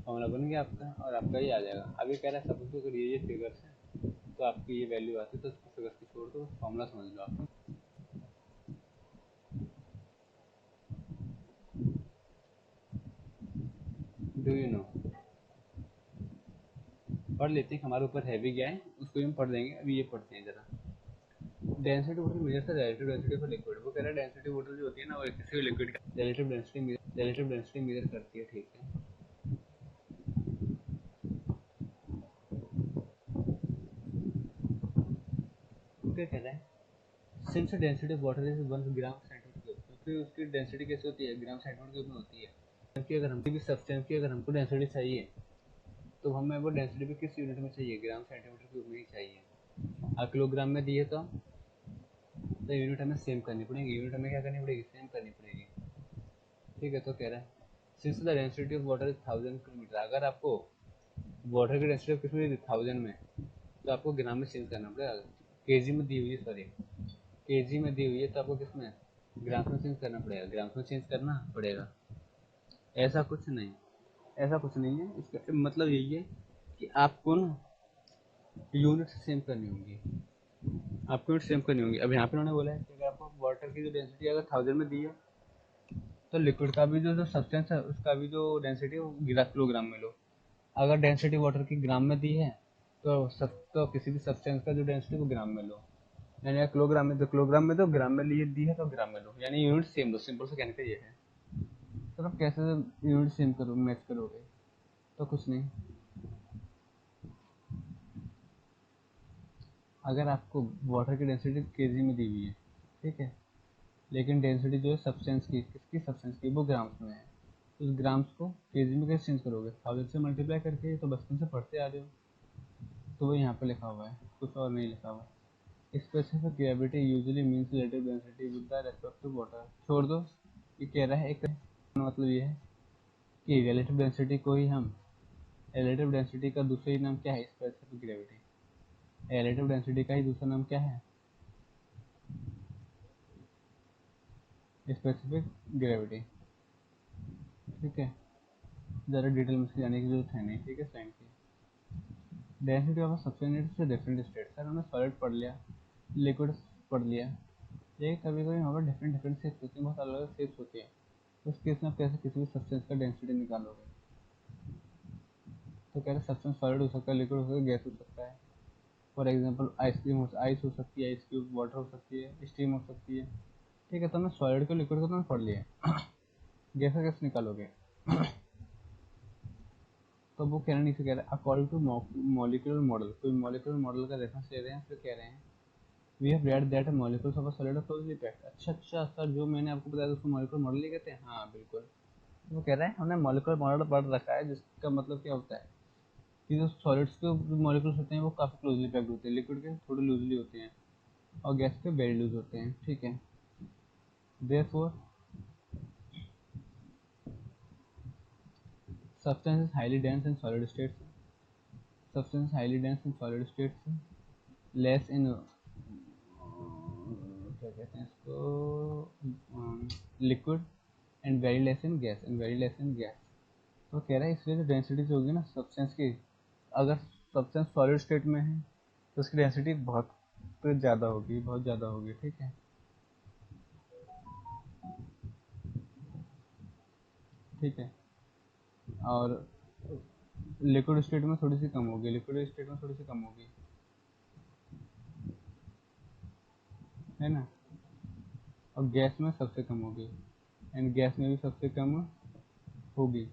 formula बन गया आपका, और आपका ये आ जाएगा। अब ये कह रहा है सपोज तो अगर ये फिगर्स है तो आपकी ये वैल्यू आती है, तो उसको फिगर्स को छोड़ दो, फॉर्मूला समझ लो आप। डू यू नो, पढ़ लेते हैं, हमारे ऊपर हैवी गया है, उसको हम पढ़ देंगे। अभी ये पढ़ते हैं जरा। Density water measure the relative density of liquid. वो कह रहा है डेंसिटी वाटर जो होती है ना, वो किसी भी लिक्विड का रिलेटिव डेंसिटी मेजर करती है, ठीक है। वो क्या कह रहा है, since density of water is 1 gram centimetre cube, क्योंकि उसकी डेंसिटी कैसे होती है, ग्राम सेंटीमीटर क्यूब में होती है। जबकि अगर हमको भी सब्सटेंस की अगर हमको डेंसिटी चाहिए तो हमें वो डेंसिटी भी किस यूनिट में चाहिए, ग्राम सेंटीमीटर क्यूब में ही चाहिए। और किलोग्राम में दिए तो यूनिट हमें सेम करनी पड़ेगी, यूनिट हमें क्या करनी पड़ेगी, सेम करनी पड़ेगी, ठीक है। तो कह रहा है since the density of water is 1000 kilometre, अगर आपको वाटर की डेंसिटी कितनी दी 1000 में, तो आपको ग्राम में चेंज करना पड़ेगा। केजी में दी हुई है, सॉरी केजी में दी हुई है, तो आपको किस में, ग्राम में चेंज करना पड़ेगा, ग्राम में चेंज करना पड़ेगा। ऐसा कुछ नहीं, ऐसा कुछ नहीं है, इसका मतलब यही है कि आपको ना यूनिट सेम करनी होंगी, आपको यूनिट सेम करनी होंगी। अब यहाँ पे उन्होंने बोला है कि अगर आपको वाटर की जो डेंसिटी अगर 1000 में दी है, तो लिक्विड का भी जो सब्सटेंस है उसका भी जो डेंसिटी है वो किलोग्राम में लो। अगर डेंसिटी वाटर की ग्राम में दी है तो किसी भी सब्सटेंस का जो डेंसिटी वो ग्राम में लो, यानी किलोग्राम में, तो किलोग्राम में, तो ग्राम में लिए दी है तो ग्राम में लो, यानी यूनिट सेम लो। सिंपल से कहने का ये है। तो आप कैसे यूनिट सेम करो, मैच करोगे, तो कुछ नहीं। अगर आपको वाटर की डेंसिटी केजी में दी हुई है, ठीक है, लेकिन डेंसिटी जो है सब्सटेंस की, किसकी सब्सटेंस की, वो ग्राम्स में है, तो उस ग्राम्स को केजी में कैसे चेंज करोगे, 1000 से मल्टीप्लाई करके। तो बचपन से पढ़ते आ रहे हो, तो वो यहाँ पे लिखा हुआ है, कुछ और नहीं लिखा हुआ। Specific gravity usually means relative density with the respect to water. छोड़ दो, ये कह रहा है एक मतलब ये है कि रिलेटिव डेंसिटी को ही हम, रिलेटिव डेंसिटी का दूसरा ही नाम क्या है, स्पेसिफिक ग्रेविटी। रिलेटिव डेंसिटी का ही दूसरा नाम क्या है, स्पेसिफिक ग्रेविटी, ठीक है। ज़्यादा डिटेल में जाने की जरूरत है नहीं, ठीक है। साइन की डेंसिटी ऑफ सब्सटेंस से डिफरेंट स्टेट, सर हमने सॉलिड पढ़ लिया, लिक्विड पढ़ लिया, लेकिन कभी कभी हमारे डिफरेंट डिफरेंट शेप्स होती हैं, बहुत अलग अलग शेप्स होती हैं। उस केस में आप कैसे किसी भी सब्सटेंस का डेंसिटी निकालोगे। तो कह रहे सब्सटेंस सॉलिड हो सकता है, लिक्विड हो सकता है, गैस हो सकता है। फॉर एग्जाम्पल आइसक्रीम आइस हो सकती है, आइस क्यूब, वाटर हो सकती है, स्टीम हो सकती है, ठीक है। तो हमने सॉलिड को लिक्विड को तो पढ़ लिया, गैस का कैसे निकालोगे। तो वो कहना नहीं से कह रहे अकॉर्डिंग टू मॉलिक्यूलर मॉडल, कोई मॉलिक्यूलर मॉडल का रेफरेंस ले रहे हैं, फिर कह रहे हैं we have read that molecules of a solid are closely packed. अच्छा सर, जो मैंने आपको बताया उसको मॉलिक्यूलर मॉडल ही कहते हैं, हाँ बिल्कुल। तो वो कह रहा है हमने मॉलिक्यूलर मॉडल पढ़ रखा है, जिसका मतलब क्या होता है कि जो सॉलिड्स के मॉलिक्यूल्स होते हैं वो काफ़ी क्लोजली पैक्ड होते हैं, लिक्विड के थोड़े लूजली होते हैं, और गैस के वेरी लूज होते हैं, ठीक है। Therefore substance is highly dense in solid states, substance highly dense in solid states, less in क्या कहते हैं इसको, liquid, and very less in gas, तो कह रहा है इसलिए जो डेंसिटी जो होगी ना सब्सटेंस की, अगर सब्सटेंस सॉलिड स्टेट में है तो उसकी डेंसिटी बहुत ज़्यादा होगी, बहुत ज़्यादा होगी, ठीक है, ठीक है। और लिक्विड स्टेट में थोड़ी सी कम होगी, लिक्विड स्टेट में थोड़ी सी कम होगी, है ना। और गैस में सबसे कम होगी, एंड गैस में भी सबसे कम होगी।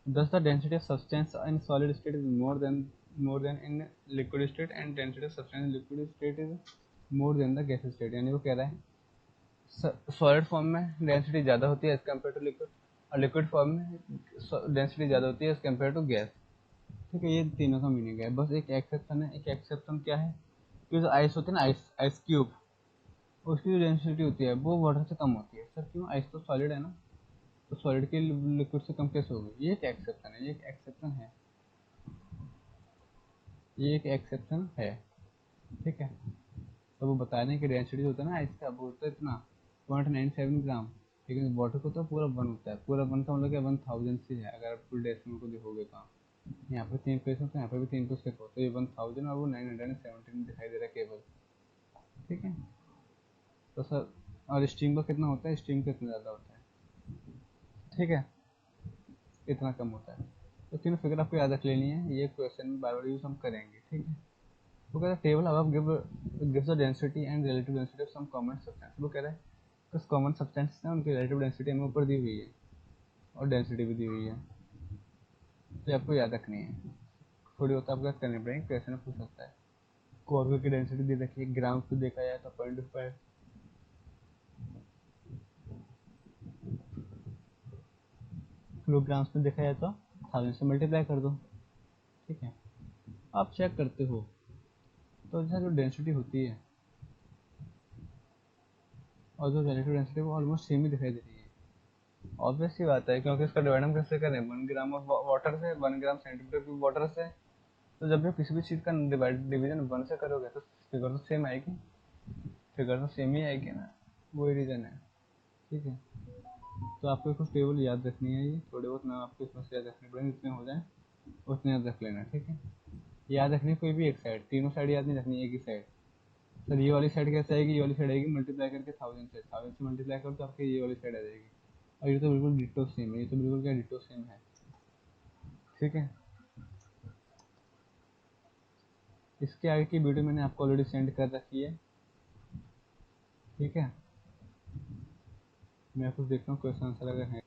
Thus the density of substance in solid state is more than in liquid state, and density of substance in liquid state is more than the gas state। यानी वो कह रहा है सॉलिड फॉर्म में डेंसिटी ज़्यादा होती है एज कम्पेयर टू लिक्विड, और लिक्विड फॉर्म में डेंसिटी ज़्यादा होती है एज कम्पेयर टू गैस। ठीक है, ये तीनों का मीनिंग है। बस एक एक्सेप्शन है। एक एक्सेप्शन क्या है कि जो आइस होती है ना, आइस आइस क्यूब, उसकी जो डेंसिटी होती है वो वाटर से कम होती है। सर क्यों? आइस तो सॉलिड है ना, तो सॉलिड की लिक्विड से कम कैसे होगी? ये एक एक्सेप्शन है, ये एक एक्सेप्शन है, ये एक एक्सेप्शन है। ठीक है, तो वो बता रहे हैं कि डेंसिटी होता है ना आइस का, वो होता है इतना 0.97 ग्राम, लेकिन वाटर को तो पूरा 1 होता है। पूरा 1 का मतलब क्या, 1000 से है। अगर आप फुल डेसिमल को देखोगे तो यहाँ पे 3 प्लेस होते हैं, यहाँ पे भी 3 प्लेस लिखो, तो ये 1000 और वो 917 दिखाई दे रहा है केवल। ठीक है, तो सर और स्टीम का कितना होता है? स्टीम का इतना ज़्यादा होता है। ठीक है, इतना कम होता है। तो तीनों फिगर आपको याद रख लेनी है, ये क्वेश्चन में बार बार यूज हम करेंगे। ठीक है, वो कह रहा है टेबल अब gives the density and relative density of some common substance. वो कह रहा है कुछ कॉमन सब्सटेंस है, उनकी रिलेटिव डेंसिटी हमें ऊपर दी हुई है और डेंसिटी भी दी हुई है, तो आपको याद रखनी है। थोड़ी बहुत आपको याद करनी पड़ेगी, क्वेश्चन में पूछ सकता है। कॉर्बो की डेंसिटी दे रखी है, ग्राम पे देखा जाए तो 0.5, किलोग्राम्स में देखा जाए तो 1000 से मल्टीप्लाई कर दो। ठीक है, आप चेक करते हो तो जैसा जो डेंसिटी होती है और जो रिलेटिव डेंसिटी वो ऑलमोस्ट सेम ही दिखाई देती है। ऑब्वियस सी बात है, क्योंकि इसका डिवाइड हम कैसे करें? 1 ग्राम ऑफ वाटर से, 1 ग्राम सेंटीमीटर क्यूब वाटर से। तो जब भी किसी भी चीज़ का डिवीजन 1 से करोगे तो फिगर तो सेम आएगी, फिगर तो सेम ही आएगी ना, वही रीज़न है। ठीक है, तो आपको कुछ टेबल याद रखनी है, ये थोड़े बहुत नाम आपको इसमें से याद रखने पड़ेंगे, जितने हो जाए उतने याद रख लेना। ठीक है, याद रखनी कोई भी एक साइड, तीनों साइड याद नहीं रखनी, एक ही साइड। सर ये वाली साइड कैसे आएगी? ये वाली साइड आएगी मल्टीप्लाई करके 1000 से मल्टीप्लाई करो तो आपकी ये वाली साइड आ जाएगी। और ये तो बिल्कुल डिटो सेम है, ये तो बिल्कुल क्या डिटो सेम है। ठीक है, इसके आगे की वीडियो मैंने आपको ऑलरेडी सेंड कर रखी है। ठीक है, मैं कुछ देखता हूँ क्वेश्चन आंसर अगर है।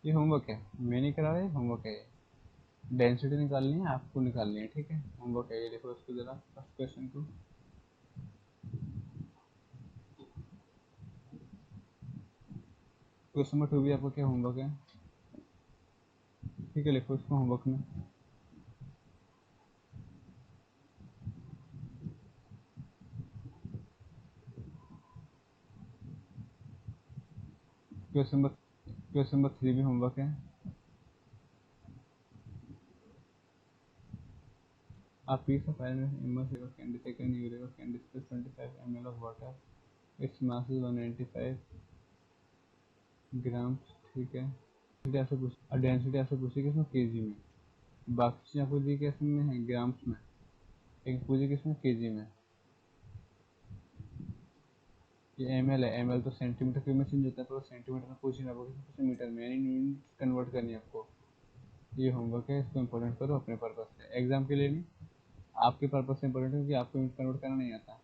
ये होमवर्क है, मैं नहीं करा रहा, ये होमवर्क है। डेंसिटी निकालनी है, आपको निकालनी है। ठीक है, होमवर्क है ये, देखो इसको जरा फर्स्ट क्वेश्चन को। क्वेश्चन नंबर 2 भी आपको क्या होमवर्क है। ठीक है, लिखो इसको होमवर्क में। क्वेश्चन नंबर 3 भी होमवर्क है। A piece of iron is immersed in can be taken urea can displace 25 ml of water. Its mass is 195 grams. ठीक है, ऐसे पूछ और डेंसिटी ऐसे पूछी कि इसमें केजी में, बाकी चीज़ें आपको दी कैसे में है? ग्राम्स में। एक पूछी कि इसमें केजी में। ये एम एल है, एम एल तो सेंटीमीटर क्यूब में चेंज होता है, तो सेंटीमीटर में पूछ ही ना, कुछ मीटर में, यानी यूनिट कन्वर्ट करनी है आपको। ये होमवर्क है, इसको इम्पोर्टेंट करो अपने पर्पज से, एग्जाम के लिए नहीं, आपके पर्पज से इम्पोर्टेंट है, क्योंकि आपको यूनिट कन्वर्ट करना नहीं आता।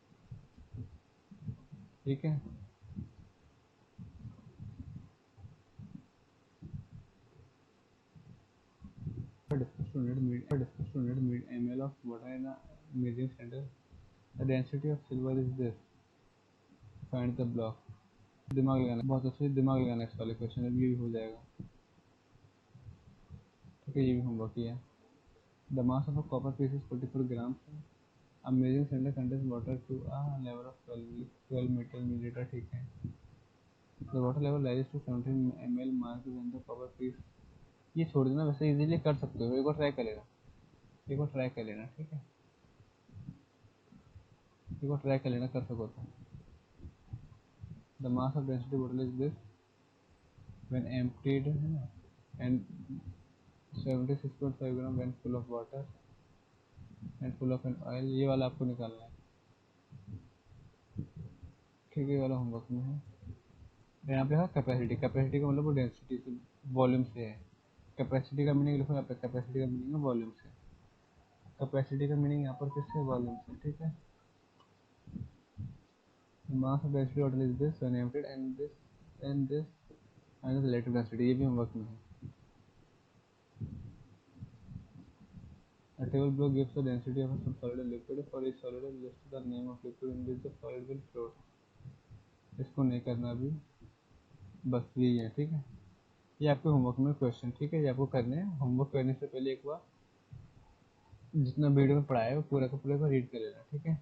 ठीक है, discuss to need ml of water in a measuring center. The density of silver is this. Find the block. दिमाग लगाना, बहुत अच्छे से दिमाग लगाना इस वाले क्वेश्चन में, ये भी हो जाएगा। ठीक है, ये भी होमवर्क किया। The mass of a copper piece is 44 grams. A measuring cylinder contains water to a level of 12 meter milliliter. ठीक है, the water level rises to 17 ml mark when the copper piece। ये छोड़ देना, वैसे easily कर सकते हो, एक बार ट्राई कर लेना, एक बार ट्राई कर लेना। ठीक है, एक बार ट्राई कर लेना, कर सको तो। The mass of density bottle is this when emptied है ना, and 76.5 gram when full of water and full of an oil। ये वाला आपको निकालना है। ठीक है, ये वाला होमवर्क में है। यहाँ पे है कैपेसिटी, कैपेसिटी का मतलब वो डेंसिटी से, वॉल्यूम से है। कैपेसिटी का मीनिंग लिखो यहाँ पे, कैपेसिटी का मीनिंग है वॉल्यूम से। कैपेसिटी का मीनिंग यहाँ पर किससे? वॉल्यूम से। ठीक है, mass of density bottle is this when emptied and this minus relative density, ये भी होमवर्क में है। A table below gives the density of some solid and liquid. For each solid, list the name of liquid in which the solid will float. इसको नहीं करना अभी, बस यही है, ठीक है। ये आपके होमवर्क में क्वेश्चन, ठीक है, ये आपको करने हैं। होमवर्क करने से पहले एक बार जितना वीडियो में पढ़ाया है वो पूरा का पूरा रीड कर लेना, ठीक है।